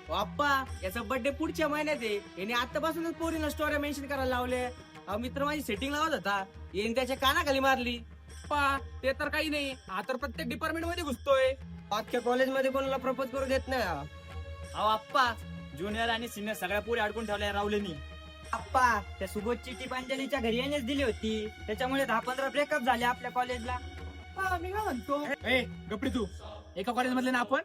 बाप्पा याचा बर्थडे पुढच्या महिन्यात आहे. याने आतापासूनच पोरीला स्टोरी मेन्शन करायला लावले. मित्र माझी सेटिंग लावत होता, येईन त्याच्या कानाखाली मारली. पा ते तर काही नाही, हा तर प्रत्येक डिपार्टमेंट मध्ये घुसतोय. अख्ख्या कॉलेजमध्ये कोणाला प्रपोज करू देत नाही. अहो आप्पा, ज्युनियर आणि सिनियर सगळ्या पोरी अडकून ठेवल्या रावलेनी. आप्पा त्या सुबोधची टीप अंजलीच्या घरी येण्यास दिली होती, त्याच्यामुळे 10-15 ब्रेकअप झाले आपल्या कॉलेजला. मी काय म्हणतो ए गपडी तू, एका कॉलेज मधले ना आपण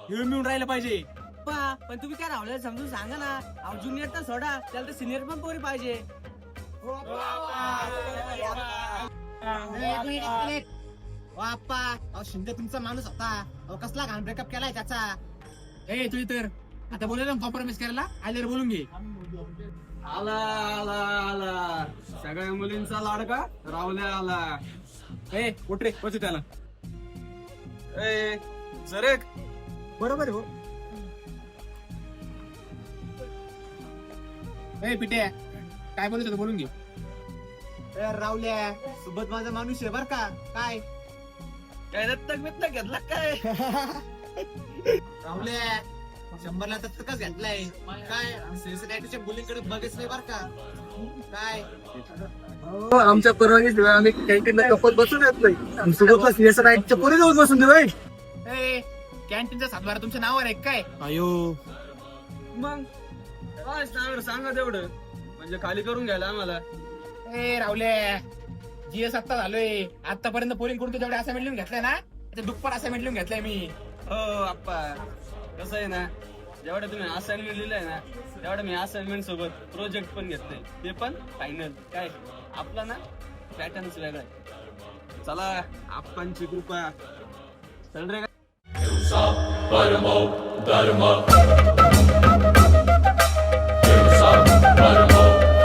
हिरो मिळून राहिलं पाहिजे. पण तुम्ही काय राहुल समजून सांगा ना. अहो ज्युनियर तर सोडा, त्याला तर सिनियर पण पोरी पाहिजे. बाप्पा शिंदे तुमचा माणूस होता. अहो कसला घाण ब्रेकअप केलाय त्याचा. ए तुझी तर आता बोलायला कॉम्प्रोमाइज करायला आल्यावर बोलून घे. आला आला आला सगळ्या मुलींचा लाडका रावल्या आला. ए उठ रे, बसू त्याला. ए सरक. बरोबर हो. ए पिटे, काय बोलत होतं बोलून घे. रावल्या सोबत माझा माणूस आहे बर का. काय काय दत्तक बित्तक घेतला काय? रावल्या 100ला दत्तकच घेतलाय. काय सिन्सिनाटीच्या मुलींकडे बघच नाही बर का. काय आमच्या परवानगी आम्ही कॅन्टीनला कपत बसून येत नाही. सोबतला सीएस नाईटच्या पुढे जाऊन बसून दे. ए कॅन्टीनचा सातबारा तुमच्या नावावर आहे काय? अयो मग काय सांगा तेवढं, म्हणजे खाली करून घ्यायला आम्हाला. ए रावले, जीएस आता झालोय. आतापर्यंत पोरींकडून जेवढे असाइनमेंट लिहून घेतलाय ना, ते दुप्पट असाइनमेंट लिहून घेतलाय मी. हो आप्पा, कसं आहे ना, जेवढं तुम्ही असाइनमेंट लिहिलंय ना तेवढं मी असाइनमेंट सोबत प्रोजेक्ट पण घेतलंय, ते पण फायनल. काय आपला ना पॅटर्नच वेगळा आहे. चला आप्पांची कृपा. चल रे. परमो धर्म